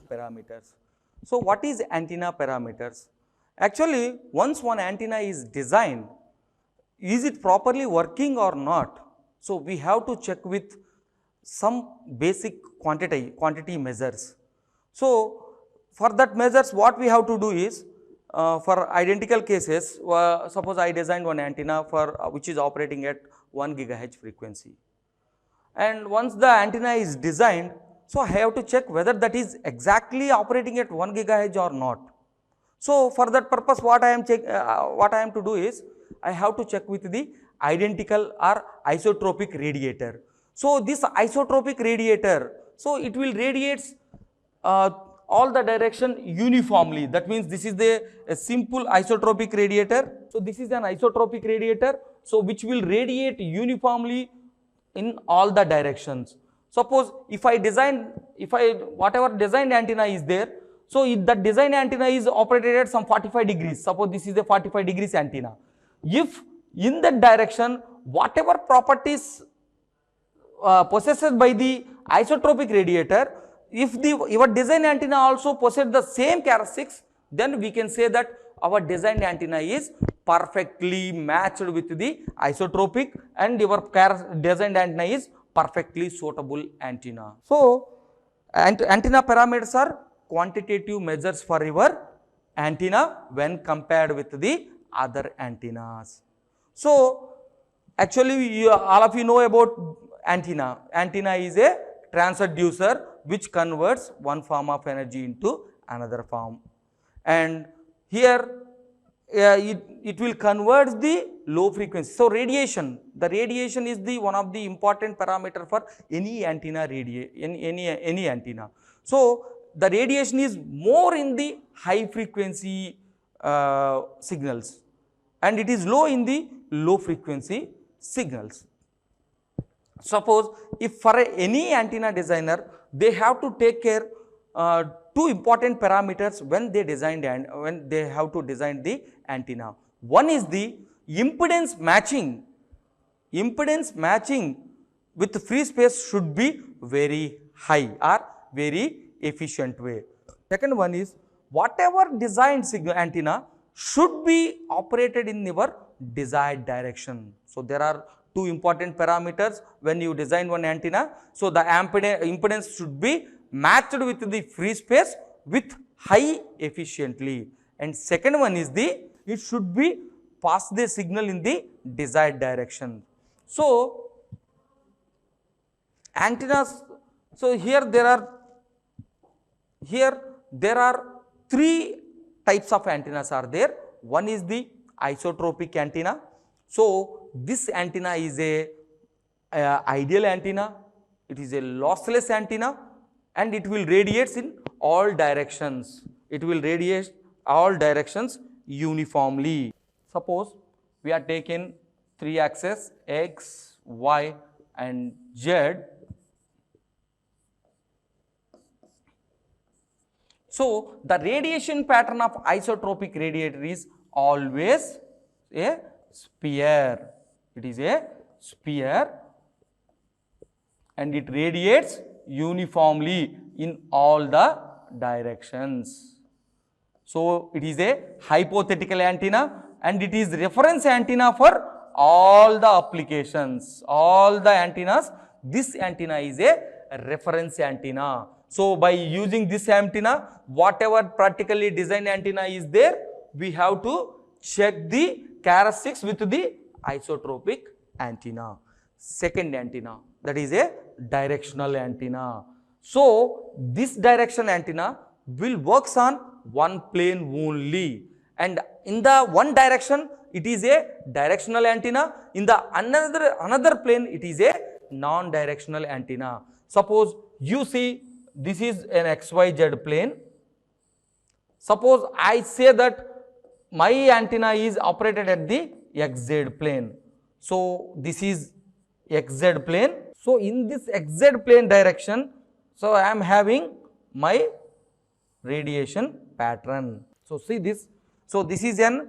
parameters. So what is antenna parameters? Actually, once one antenna is designed, is it properly working or not? So we have to check with some basic quantity measures. So for that measures, what we have to do is, for identical cases, suppose I designed one antenna for which is operating at 1 gigahertz frequency, and once the antenna is designed, so I have to check whether that is exactly operating at 1 gigahertz or not. So for that purpose, what I am to do is, I have to check with the identical or isotropic radiator. So this isotropic radiator, so it will radiates all the direction uniformly. That means this is a simple isotropic radiator. So this is an isotropic radiator, so which will radiate uniformly in all the directions. Suppose if whatever designed antenna is there, so if that design antenna is operated at some 45 degrees, suppose this is a 45 degrees antenna. If in that direction, whatever properties possessed by the isotropic radiator, if your design antenna also possess the same characteristics, then we can say that our designed antenna is perfectly matched with the isotropic, and your designed antenna is perfectly suitable antenna. So antenna parameters are quantitative measures for your antenna when compared with the other antennas. So actually all of you know about antenna. Antenna is a transducer which converts one form of energy into another form, and here it will convert the low frequency. So radiation, the radiation is the one of the important parameter for any antenna any antenna. So the radiation is more in the high frequency signals, and it is low in the low frequency signals. Suppose if for any antenna designer, they have to take care two important parameters when they have to design the antenna. One is the impedance matching. Impedance matching with free space should be very high or very efficient way. Second one is, whatever designed signal antenna should be operated in your desired direction. So there are two important parameters when you design one antenna. So the impedance should be matched with the free space with high efficiently, and second one is it should be pass the signal in the desired direction. So antennas, so here there are three types of antennas are there. One is the isotropic antenna. So this antenna is a ideal antenna, it is a lossless antenna, and it will radiate in all directions. It will radiate all directions uniformly. Suppose we are taking 3 axes X, Y and Z. So the radiation pattern of isotropic radiator is always a sphere. It is a sphere and it radiates uniformly in all the directions. So it is a hypothetical antenna and it is reference antenna for all the applications, all the antennas. This antenna is a reference antenna. So by using this antenna, whatever practically designed antenna is there, we have to check the characteristics with the isotropic antenna. Second antenna, that is a directional antenna. So this directional antenna will works on one plane only, and in the one direction it is a directional antenna, in the another plane it is a non-directional antenna. Suppose you see this is an XYZ plane. Suppose I say that my antenna is operated at the XZ plane. So this is XZ plane. So in this XZ plane direction, so I am having my radiation pattern. So see this. So this is an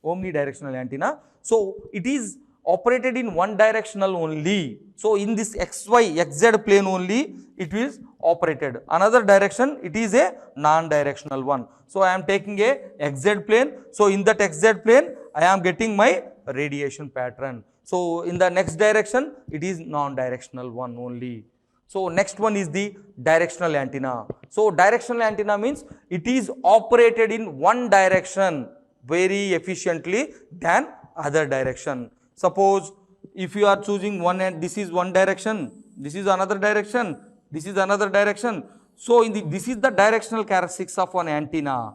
omnidirectional antenna. So it is operated in one directional only. So in this XZ plane only, it is operated. Another direction, it is a non-directional one. So I am taking a XZ plane. So in that XZ plane, I am getting my radiation pattern. So in the next direction, it is non-directional one only. So next one is the directional antenna. So directional antenna means it is operated in one direction very efficiently than other direction. Suppose if you are choosing one and this is one direction, this is another direction, this is another direction. So this is the directional characteristics of an antenna.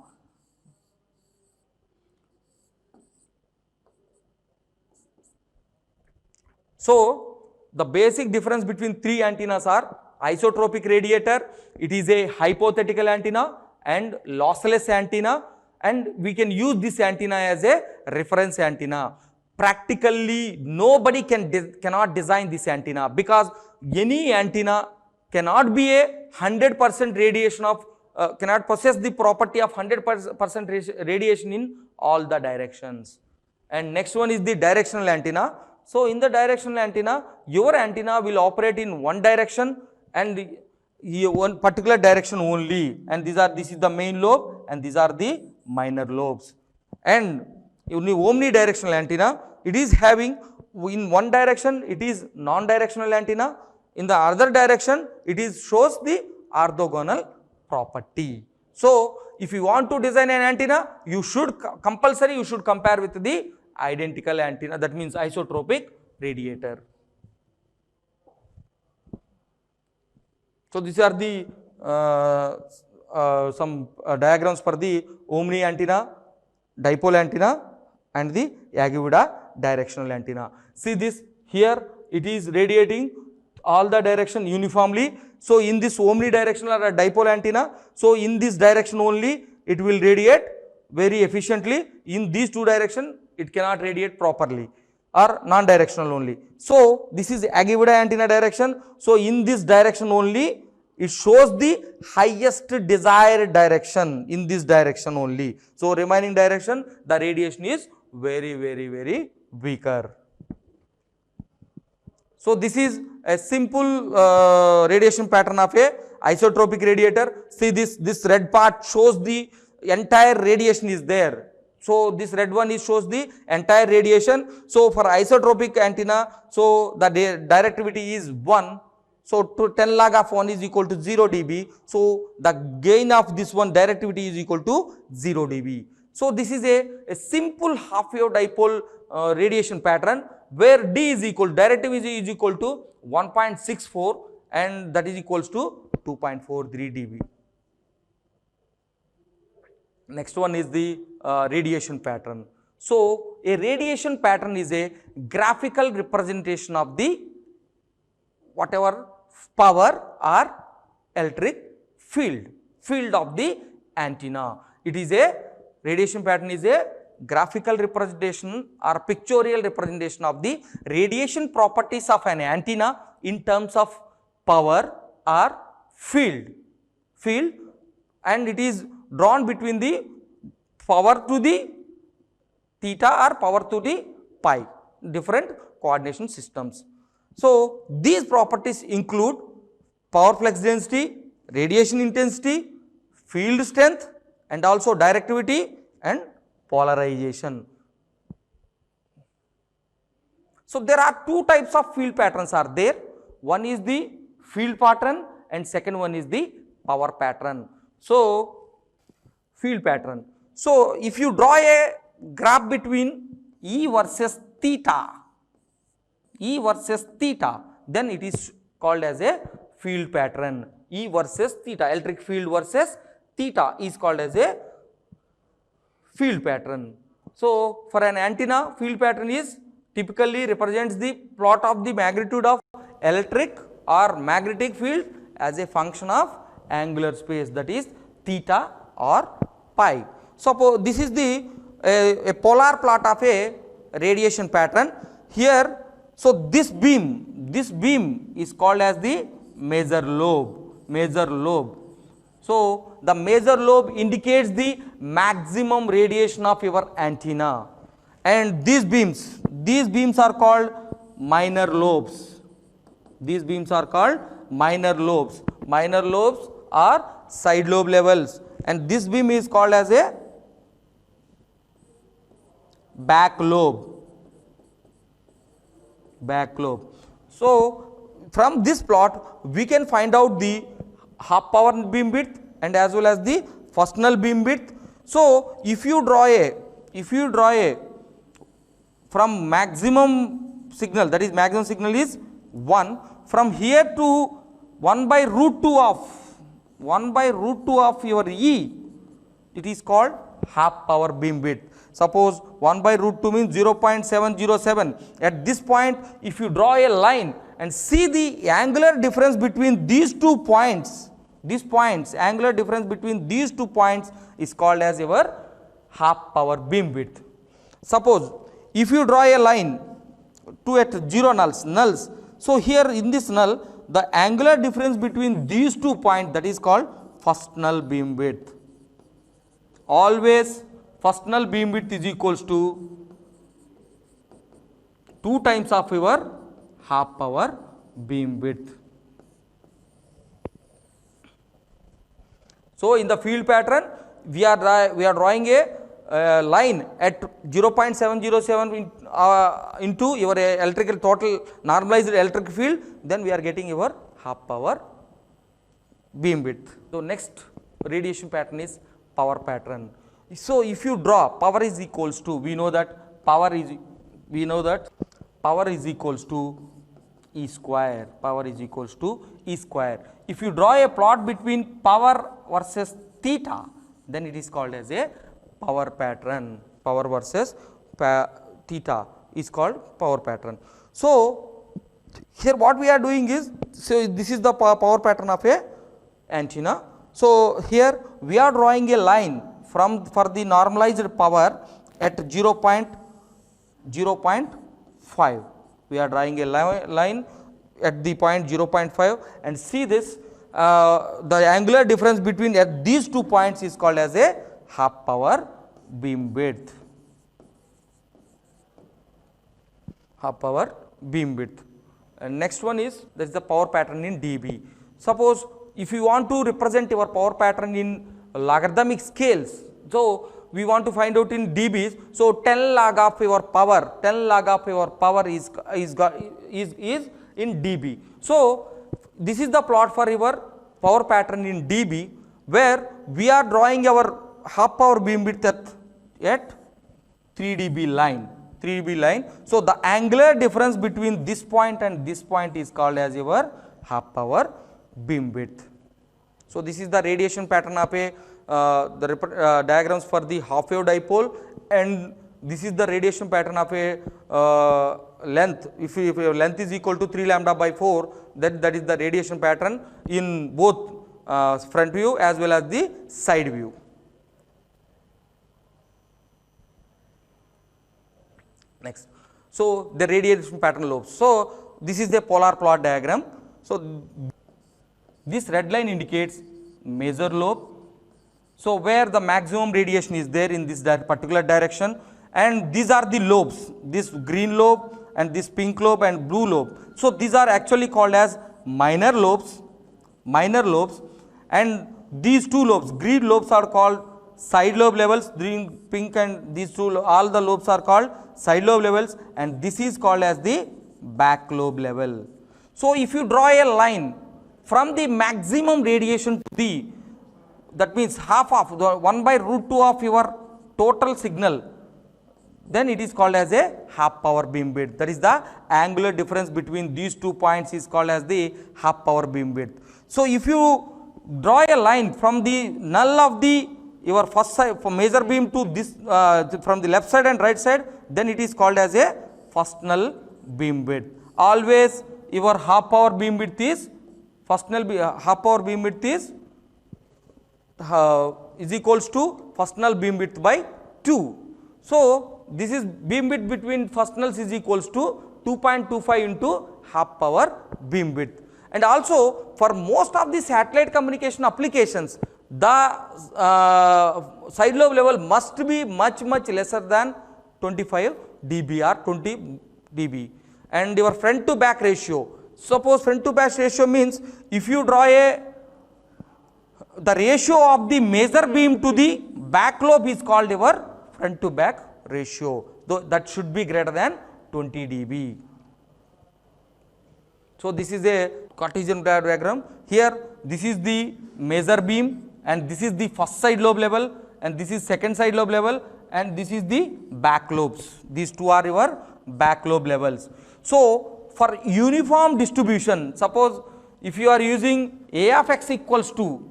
So the basic difference between three antennas are isotropic radiator, it is a hypothetical antenna, and lossless antenna, and we can use this antenna as a reference antenna. Practically nobody cannot design this antenna, because any antenna cannot be a 100% radiation of cannot possess the property of 100% radiation in all the directions. And next one is the directional antenna. So in the directional antenna, your antenna will operate in one direction and one particular direction only, and this is the main lobe and these are the minor lobes. And in the omnidirectional antenna, it is having in one direction it is non-directional antenna, in the other direction it is shows the orthogonal property. So if you want to design an antenna, you should compulsory you should compare with the identical antenna, that means isotropic radiator. So these are the some diagrams for the omni antenna, dipole antenna and the Yagi-Uda directional antenna. See this, here it is radiating all the direction uniformly. So in this omnidirectional or dipole antenna, so in this direction only it will radiate very efficiently. In these two directions it cannot radiate properly or non-directional only. So this is Yagi-Uda antenna direction. So in this direction only it shows the highest desired direction, in this direction only. So remaining direction the radiation is very weaker. So this is a simple radiation pattern of a isotropic radiator. See this red part shows the entire radiation is there. So this red one shows the entire radiation. So for isotropic antenna, so the directivity is 1. So to 10 log of 1 is equal to 0 dB. So the gain of this one directivity is equal to 0 dB. So this is a simple half wave dipole radiation pattern where D is equal, directivity is equal to 1.64 and that is equals to 2.43 dB. Next one is the radiation pattern. So a radiation pattern is a graphical representation of the whatever power or electric field of the antenna. It is a radiation pattern is a graphical representation or pictorial representation of the radiation properties of an antenna in terms of power or field, and it is drawn between the power to the theta or power to the pi, different coordination systems. So these properties include power flux density, radiation intensity, field strength and also directivity and polarization. So there are two types of field patterns are there. One is the field pattern and second one is the power pattern. So field pattern. So if you draw a graph between E versus theta, then it is called as a field pattern. E versus theta, electric field versus theta is called as a field pattern. So for an antenna, field pattern is typically represents the plot of the magnitude of electric or magnetic field as a function of angular space, that is theta or pi. Suppose this is the a polar plot of a radiation pattern here. So this beam is called as the major lobe. So the major lobe indicates the maximum radiation of your antenna, and these beams are called minor lobes. These beams are called minor lobes. minor lobes or side lobe levels, and this beam is called as a back lobe. So from this plot we can find out the half power beam width and as well as the first null beam width. So if you draw a from maximum signal, that is maximum signal is 1, from here to 1 by root 2 of your E, it is called half power beam width. Suppose 1 by root 2 means 0.707. At this point, if you draw a line and see the angular difference between these 2 points, angular difference between these 2 points is called as your half power beam width. Suppose if you draw a line to at 0 nulls, so here in this null, the angular difference between these 2 points, that is called first null beam width. Always first null beam width is equals to 2 times of your half power beam width. So in the field pattern, we are drawing a line at 0.707 into your electrical total normalized electric field, then we are getting your half power beam width. So next radiation pattern is power pattern. So if you draw, power is equals to, we know that power is equals to E square. If you draw a plot between power versus theta, then it is called as a power pattern. Power versus theta is called power pattern. So here what we are doing is, so this is the power pattern of a antenna. So here we are drawing a line for the normalized power at 0.5. We are drawing a line at the point 0.5 and see this, the angular difference between at these 2 points is called as a half power beam width. And next one is, that is the power pattern in dB. Suppose if you want to represent your power pattern in logarithmic scales, so we want to find out in dBs. So 10 log of your power is in dB. So this is the plot for your power pattern in dB, where we are drawing our half power beam width at 3 dB line. So the angular difference between this point and this point is called as your half power beam width. So this is the radiation pattern of a diagrams for the half wave dipole, and this is the radiation pattern of a length. If your length is equal to 3 lambda by 4, that is the radiation pattern in both front view as well as the side view. Next, so the radiation pattern lobes. So this is the polar plot diagram. So this red line indicates major lobe. So where the maximum radiation is there in this particular direction, and these are the lobes, this green lobe and this pink lobe and blue lobe. So these are actually called as minor lobes, and these 2 lobes, green lobes are called side lobe levels, green, pink, and these 2, all the lobes are called side lobe levels, and this is called as the back lobe level. So if you draw a line from the maximum radiation to the, that means half of the 1 by root 2 of your total signal, then it is called as a half power beam width. That is the angular difference between these 2 points is called as the half power beam width. So if you draw a line from the null of the your first side from major beam to this from the left side and right side, then it is called as a first null beam width. Always your half power beam width is half power beam width is equals to first null beam width by 2. So this is beam width between first nulls is equals to 2.25 into half power beam width. And also for most of the satellite communication applications, the side lobe level must be much lesser than 25 dB or 20 dB. And your front to back ratio, suppose front to back ratio means if you draw a the ratio of the major beam to the back lobe is called your front to back ratio, though that should be greater than 20 dB. So, this is a Cartesian diagram. Here this is the major beam and this is the first side lobe level and this is second side lobe level and this is the back lobes. These two are your back lobe levels. So, for uniform distribution, suppose if you are using A of x equals to,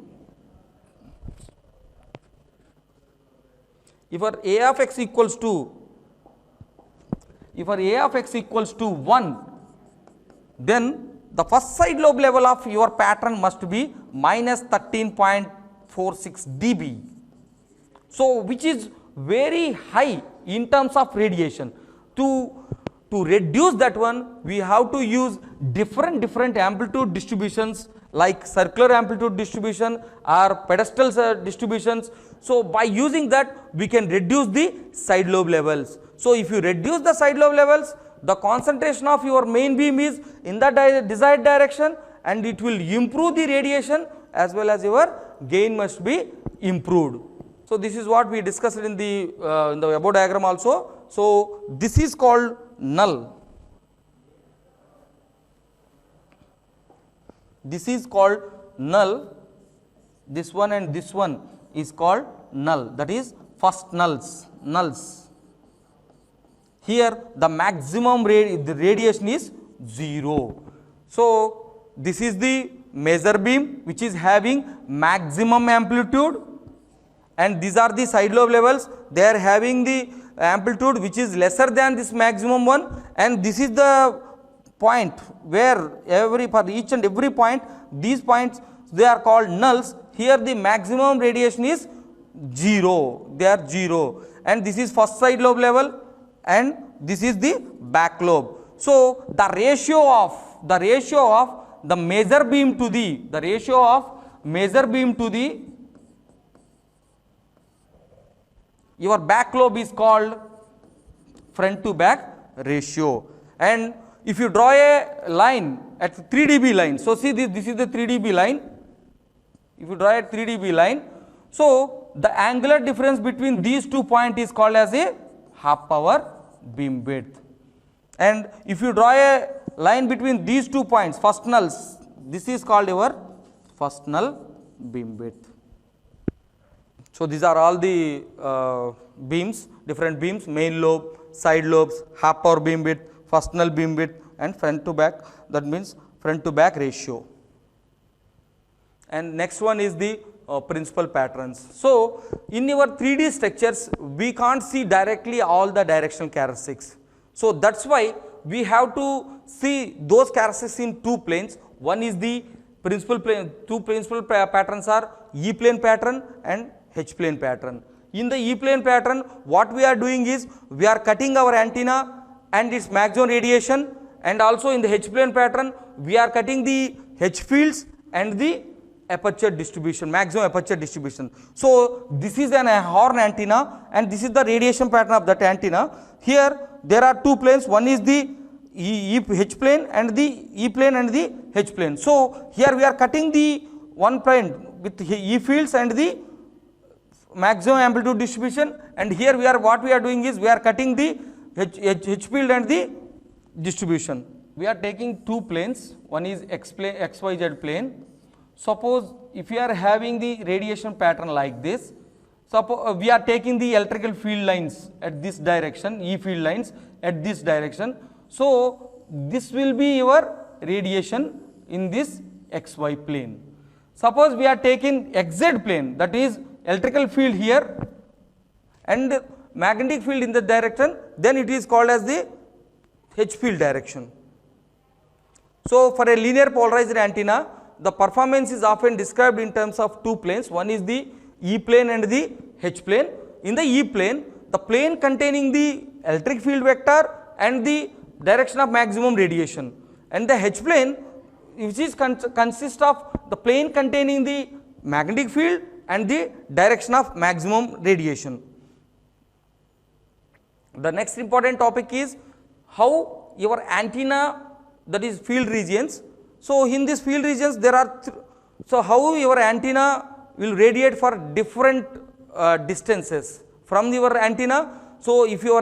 if for A of x equals to, if for A of x equals to 1, then the first side lobe level of your pattern must be minus 13.46 dB. So, which is very high in terms of radiation. To reduce that one, we have to use different amplitude distributions like circular amplitude distribution or pedestal distributions. So, by using that we can reduce the side lobe levels. So, if you reduce the side lobe levels, the concentration of your main beam is in the desired direction and it will improve the radiation as well as your gain must be improved. So, this is what we discussed in the above diagram also. So, this is called null. This is called null. This one and this one is called null, that is first nulls. Here the maximum radiation is 0. So, this is the major beam which is having maximum amplitude and these are the side lobe levels, they are having the amplitude which is lesser than this maximum one, and this is the point where for each and every point, these points they are called nulls. Here the maximum radiation is 0, they are 0, and this is first side lobe level and this is the back lobe. So, the ratio of the major beam to the your back lobe is called front to back ratio. And if you draw a line at 3 dB line, so see this is the 3 dB line. If you draw a 3 dB line, so the angular difference between these 2 points is called as a half power beam width. And if you draw a line between these 2 points, first nulls, this is called your first null beam width. So, these are all the beams, different beams, main lobe, side lobes, half power beam width, first null beam width and front to back, that means front to back ratio. And next one is the principal patterns. So, in your 3D structures, we can't see directly all the directional characteristics. So, that is why we have to see those characteristics in 2 planes. One is the principal plane, 2 principal patterns are E plane pattern and H plane pattern. In the E plane pattern, what we are doing is we are cutting our antenna and its maximum radiation, and also in the H plane pattern we are cutting the H fields and the aperture distribution, maximum aperture distribution. So, this is an horn antenna and this is the radiation pattern of that antenna. Here there are 2 planes, one is the H plane and the E plane and the H plane. So, here we are cutting the one plane with E fields and the maximum amplitude distribution, and here we are what we are doing is we are cutting the H field and the distribution. We are taking 2 planes, one is X plane, XYZ plane. Suppose if you are having the radiation pattern like this, suppose we are taking the electrical field lines at this direction, E field lines at this direction. So, this will be your radiation in this XY plane. Suppose we are taking XZ plane, that is electrical field here and magnetic field in the direction, then it is called as the H field direction. So, for a linear polarized antenna, the performance is often described in terms of 2 planes, one is the E plane and the H plane. In the E plane, the plane containing the electric field vector and the direction of maximum radiation, and the H plane which is consists of the plane containing the magnetic field and the direction of maximum radiation. The next important topic is how your antenna, that is field regions. So, in these field regions there are so how your antenna will radiate for different distances from your antenna. So if your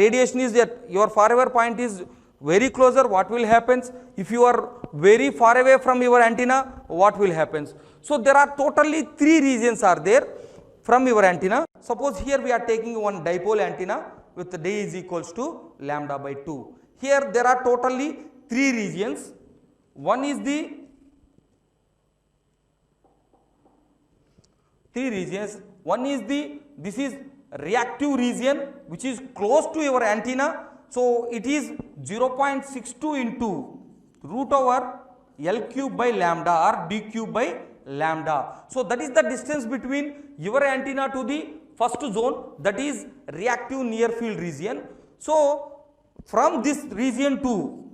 radiation is that your forever point is very closer, what will happen? If you are very far away from your antenna, what will happen? So there are totally 3 regions are there from your antenna. Suppose here we are taking one dipole antenna with d is equals to lambda by 2. Here there are totally 3 regions. One is the 3 regions. One is this is reactive region which is close to your antenna. So it is 0.62 into root over L cube by lambda or d cube by lambda. So that is the distance between your antenna to the first zone, that is reactive near field region. So from this region to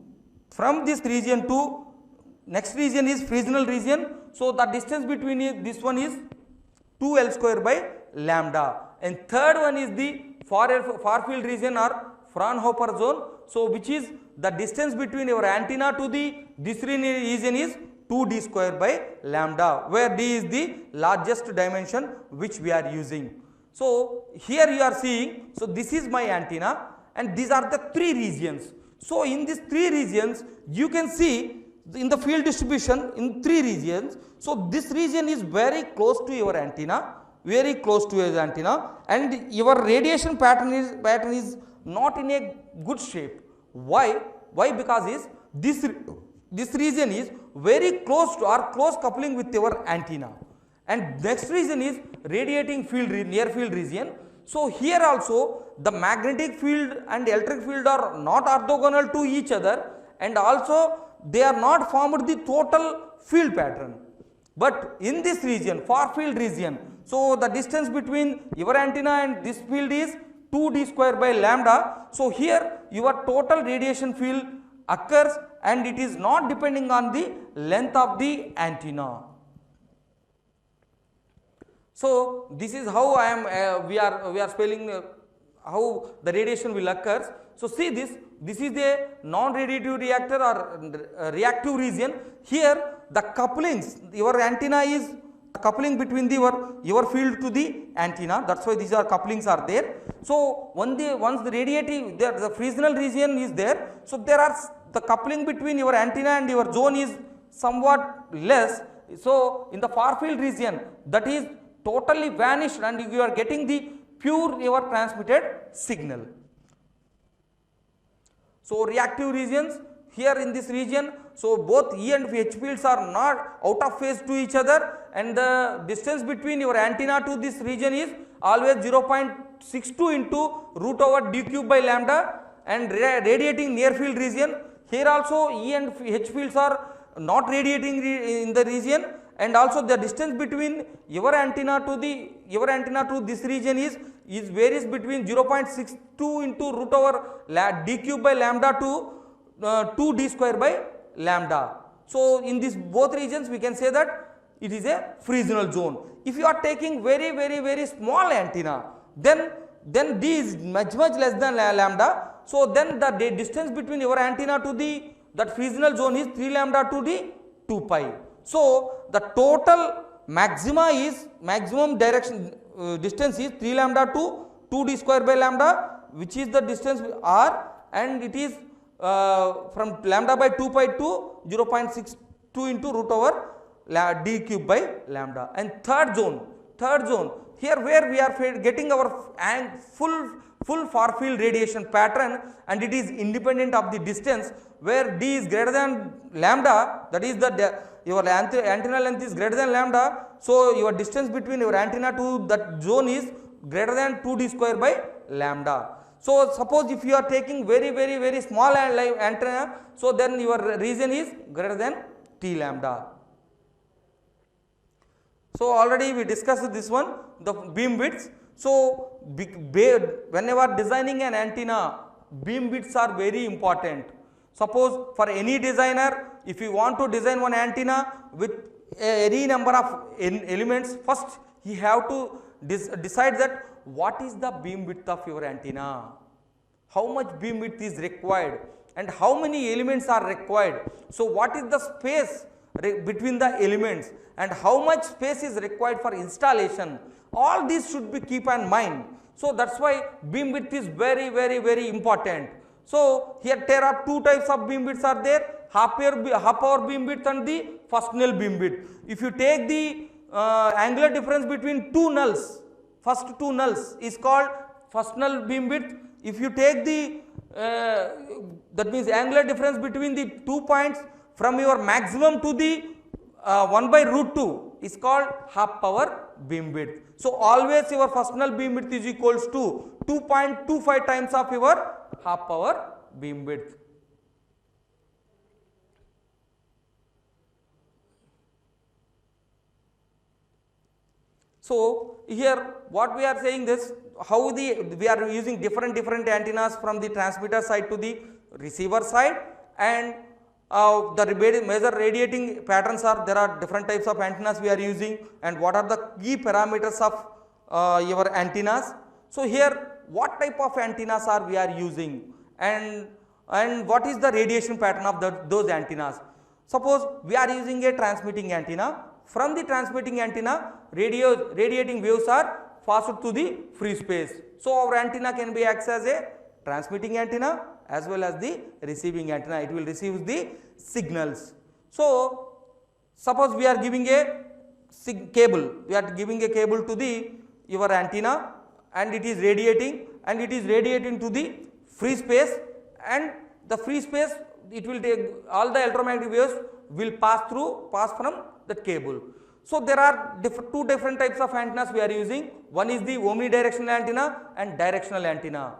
next region is Fresnel region. So the distance between this one is 2L square by lambda, and third one is the far field region or Fraunhofer zone. So which is the distance between your antenna to this region is 2d square by lambda, where d is the largest dimension which we are using. So here you are seeing, so this is my antenna and these are the 3 regions. So in these 3 regions you can see in the field distribution in 3 regions. So this region is very close to your antenna, and your radiation pattern is not in a good shape. Why? Because is this region is very close to or close coupling with your antenna, and next region is radiating field near field region. So here also the magnetic field and electric field are not orthogonal to each other, and also they are not formed the total field pattern. But in this region, far field region, so the distance between your antenna and this field is 2d square by lambda. So here your total radiation field occurs and it is not depending on the length of the antenna. So this is how we are spelling how the radiation will occur. So see this is a non-radiative reactor or reactive region. Here the couplings, your antenna is coupling between your field to the antenna, that's why these are couplings are there. So once the radiative, the Fresnel region is there, so there are the coupling between your antenna and your zone is somewhat less. So in the far field region, that is totally vanished and you are getting the pure your transmitted signal. So reactive regions, here in this region, so both E and H fields are not out of phase to each other, and the distance between your antenna to this region is always 0.62 into root over d cube by lambda, and radiating near field region, here also E and H fields are not radiating in the region, and also the distance between your antenna to this region is varies between 0.62 into root over d cube by lambda to 2d square by lambda. So in these both regions we can say that it is a Fresnel zone. If you are taking very small antenna, then d is much less than lambda. So then the distance between your antenna to that Fresnel zone is 3 lambda to the 2 pi. So the total maximum direction distance is 3 lambda to 2d square by lambda, which is the distance r, and it is from lambda by 2 pi to 0.62 into root over d cube by lambda. And third zone, here where we are getting our full far field radiation pattern, and it is independent of the distance, where d is greater than lambda, that is your antenna length is greater than lambda. So your distance between your antenna to that zone is greater than 2d square by lambda. So suppose if you are taking very small antenna, so then your region is greater than t lambda. So already we discussed this one, the beam widths. So whenever designing an antenna, beam widths are very important. Suppose for any designer, if you want to design one antenna with any number of elements, first he have to decide that what is the beam width of your antenna, how much beam width is required and how many elements are required. So what is the space between the elements and how much space is required for installation. All these should be keep in mind. So that's why beam width is very important. So here there are two types of beam widths are there, half power beam width and the first null beam width. If you take the angular difference between two nulls, first two nulls is called first null beam width. If you take the that means angular difference between the 2 points from your maximum to the 1 by root 2 is called half power beam width. So always your first null beam width is equals to 2.25 times of your half power beam width. So here what we are saying this, how we are using different antennas from the transmitter side to the receiver side, and the major radiating patterns are, there are different types of antennas we are using, and what are the key parameters of your antennas. So here what type of antennas are we are using, and what is the radiation pattern of those antennas. Suppose we are using a transmitting antenna. From the transmitting antenna, radiating waves are passed to the free space. So our antenna can be acts as a transmitting antenna as well as the receiving antenna. It will receive the signals. So suppose we are giving a cable, we are giving a cable to the your antenna, and it is radiating to the free space, and the free space, it will take all the electromagnetic waves will pass from that cable. So there are two different types of antennas we are using. One is the omnidirectional antenna and directional antenna.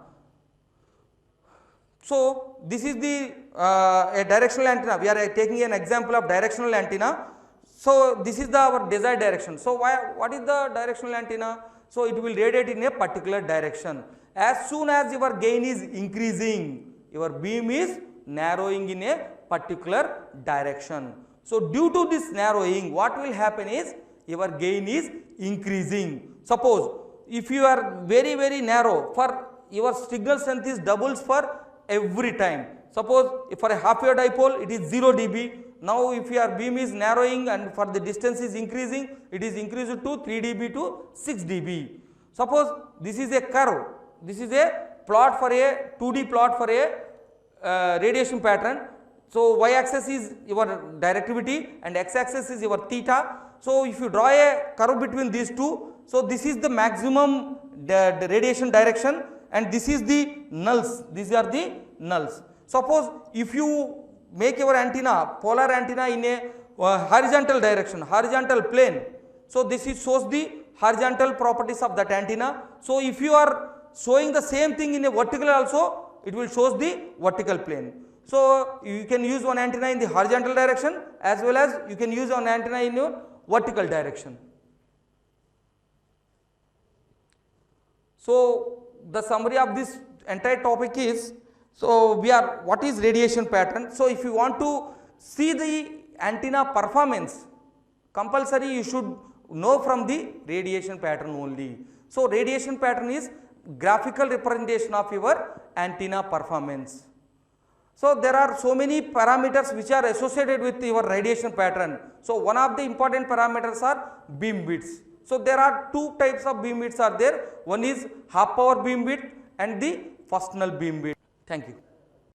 So this is the a directional antenna. We are taking an example of directional antenna. So this is our desired direction. So what is the directional antenna? So it will radiate in a particular direction. As soon as your gain is increasing, your beam is narrowing in a particular direction. So due to this narrowing, what will happen is your gain is increasing. Suppose if you are very narrow, for your signal strength is doubles for every time. Suppose if for a half wave dipole it is 0 dB. Now if your beam is narrowing and for the distance is increasing, it is increased to 3 dB to 6 dB. Suppose this is a curve, this is a plot for a 2D plot for a radiation pattern. So y axis is your directivity and x axis is your theta. So if you draw a curve between these two, so this is the maximum the radiation direction, and this is the nulls, these are the nulls. Suppose if you make your antenna, polar antenna in a horizontal direction, horizontal plane, so this is shows the horizontal properties of that antenna. So if you are showing the same thing in a vertical also, it will shows the vertical plane. So you can use one antenna in the horizontal direction as well as you can use one antenna in your vertical direction. So the summary of this entire topic is, so what is radiation pattern? So if you want to see the antenna performance, compulsory you should know from the radiation pattern only. So radiation pattern is graphical representation of your antenna performance. So there are so many parameters which are associated with your radiation pattern. So one of the important parameters are beam widths. So there are two types of beam widths are there. One is half power beam width and the first null beam width. Thank you.